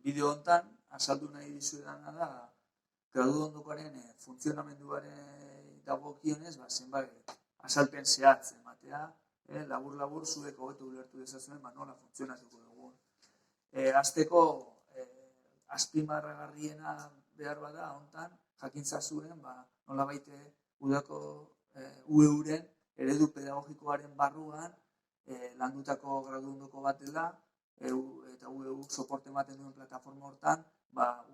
Bideo hontan azaldu nahi dizuedana da graduondokoaren funtzionamenduaren dagokionez, zenbait azalpen zehatz ematea, labur-labur zuek hobeto ulertu dezazuen nola funtzionatuko dugun. Hasteko azpimarragarriena behar bada hontan jakintza zuen nolabait udako UEUren eredu pedagogikoaren barruan landutako graduondoko bat dela, eta UEU soporte ematen duen plataforma hortan,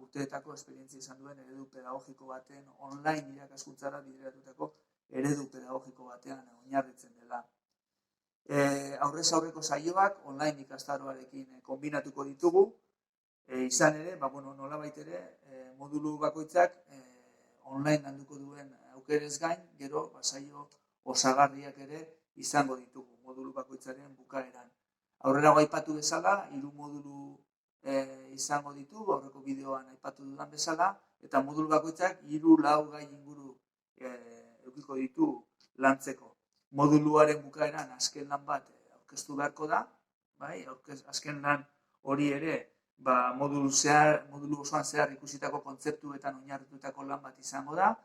urteetako esperientzia izan duen eredu pedagogiko baten online irakaskuntzara bideratutako eredu pedagogiko batean oinarritzen dela. Aurrez aurreko saioak online ikastaroarekin kombinatuko ditugu, izan ere, nolabait ere, modulu bakoitzak online landuko duen aukerez gain, gero saio osagarriak ere izango ditugu modulu bakoitzaren bukaeran. Aurrera aipatu bezala, 3 modulu izango ditu, aurreko bideoan aipatu dudan bezala, eta modulu bakoitzak 3-4 gai inguru edukiko ditu lantzeko. Moduluaren bukaeran azken lan bat aurkeztu beharko da, azken lan hori ere modulu osoan zehar ikusitako kontzeptuetan oinarritutako lan bat izango da,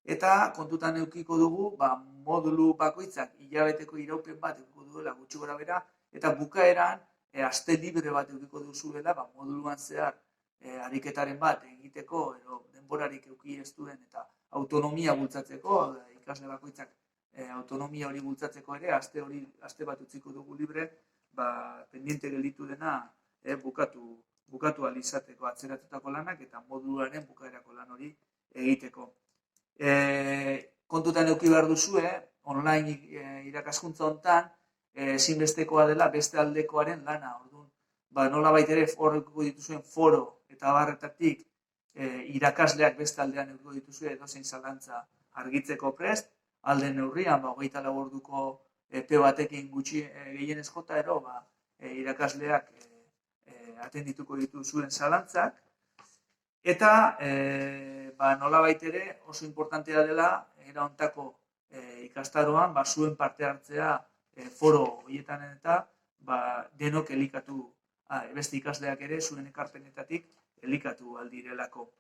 eta kontutan edukiko dugu modulu bakoitzak hilabeteko iraupen bat edukiko duela gutxi gora bera, eta bukaeran aste libre bat edukiko duzuela moduluan zehar ariketaren bat egiteko edo denborarik eduki ez duen eta autonomia bultzatzeko, ikasle bakoitzak autonomia hori bultzatzeko ere aste bat utziko dugu libre, pendiente gelditu dena bukatu ahal izateko atzeratutako lanak eta moduluaren bukaerako lan hori egiteko. Kontutan eduki behar duzue, online irakaskuntza hontan, ezinbestekoa dela beste aldekoaren lana. Orduan, nolabait ere horreko dituzuen foro eta barretatik irakasleak beste aldean edukiko dituzue edozein zalantza argitzeko prest, alde neurrian, 24 orduko epe batekin gutxi gehienez jota ero, irakasleak atendituko dituzuen zalantzak, eta nolabait ere oso importantea dela era hontako ikastaroan zuen parte hartzea foro horietan eta denok elikatu, beste ikasleak ere zuen ekarpenetatik elikatu aldirelako.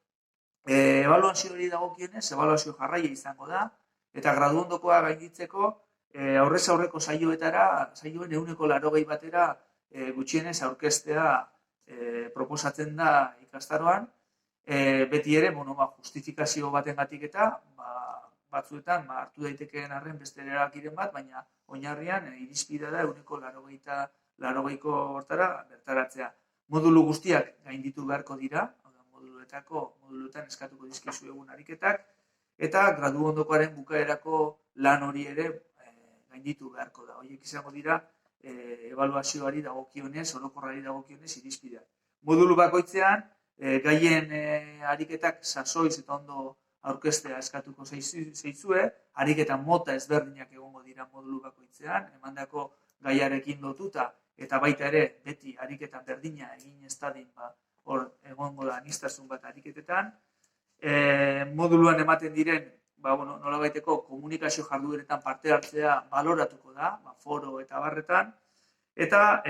Ebaluazio hori dagokionez, ebaluazio jarraia izango da, eta graduondokoa gainditzeko aurrez aurreko saioen 180 batera gutxienez aurkeztea proposatzen da ikastaroan, beti ere justifikazio batengatik eta batzuetan hartu daitekeen arren beste erabakiren bat, baina oinarrian irizpidea da 180ko hortara bertaratzea. Modulu guztiak gainditu beharko dira, moduluetan eskatuko dizkizu egun ariketak, eta graduondokoaren bukaerako lan hori ere gainditu beharko da. Horiek izango dira ebaluazioari dagokionez, orokorrari dagokionez irizpideak. Modulu bakoitzean, gaien ariketak sasoiz eta ondo aurkeztea eskatuko zeizue, ariketa mota ezberdinak egongo dira modulu bakoitzean, emandako gaiarekin lotuta, eta baita ere beti ariketa berdina egin ez dadin hor egongo da aniztasun bat ariketetan. Moduluan ematen diren nolabaiteko komunikazio jardueretan parte hartzea baloratuko da, foro eta barretan, eta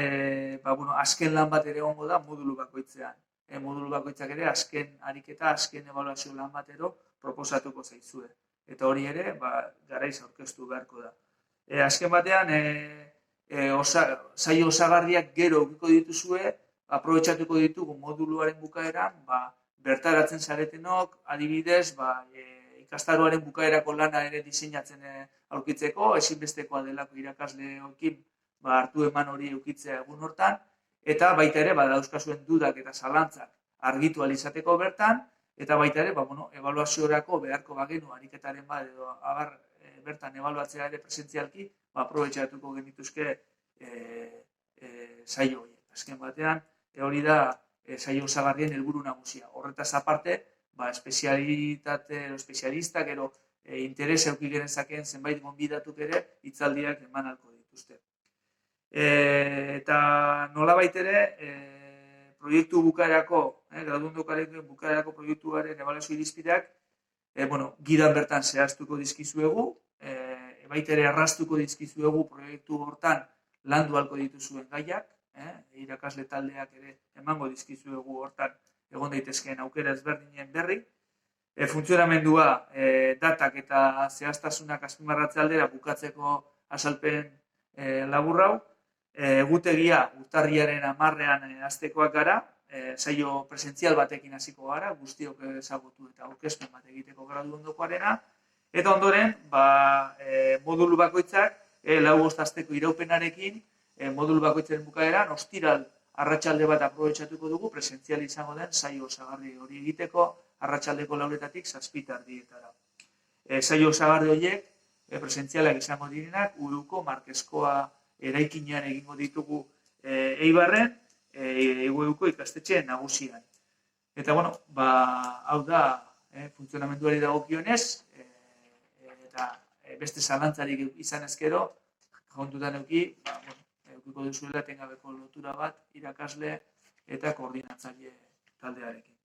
azken lan bat ere egongo da modulu bakoitzean. Modulu bakoitzak ere azken ariketa, azken ebaluazio lan batero proposatuko zaizue. Eta hori ere, garaiz aurkeztu beharko da. Azken batean, saio osagarriak gero edukiko dituzue, aprobetxatuko ditugu moduluaren bukaeran, bertaratzen zaretenok, adibidez, ikastaroaren bukaerako lana ere diseinatzen aurkitzeko, ezinbestekoa delako irakasleekin hartu eman hori eukitzea egun hortan, eta baita ere, dauzkazuen dudak eta zalantzak argitu alizateko bertan, eta baita ere, ebaluaziorako beharko bagenu ariketaren bat edo abar bertan ebaluatzea ere presentzialki, aprobetxatuko genituzke saio horiek. Azken batean, hori da saio osagarrien helburu nagusia. Horretaz aparte, espezialistak ero interesa eduki genezakeen zenbait gonbidatuk ere hitzaldiak eman ahalko dituzte. Eta nolabait ere, proiektu bukaerako, graduondokaren bukaerako proiektuaren ebaluazio irizpideak, gidan bertan zehaztuko dizkizuegu, baita ere arrastuko dizkizuegu proiektu hortan landu ahalko dituzuen gaiak, irakasle taldeak ere emango dizkizuegu hortan egon daitezkeen aukera ezberdinen berri. Funtzionamendua, datak eta zehaztasunak azpimarratze aldera bukatzeko azalpen labur hau. Egutegia urtarriaren 10ean hastekoak gara, saio presentzial batekin hasiko gara, guztiok ezagutu eta aurkezpen bat egiteko gradu ondokoarena. Eta ondoren, modulu bakoitzak, 4-5 asteko iraupenarekin, modulu bakoitzaren bukaeran, ostiral arratsalde bat aprobetxatuko dugu, presentzial izango den saio osagarri hori egiteko, arratsaldeko 4-etatik 7:00 saio osagarri horiek, presentzialak izango direnak, Uruko Markeskoa eraikinean egingo ditugu Eibarren, Uruko ikastetxe nagusian. Eta, hau da, funtzionamenduari dagokionez, eta beste zalantzarik izan ezkero, kontutan eduki, edukiko duzuela etengabeko lotura bat irakasle eta koordinatzaile taldearekin.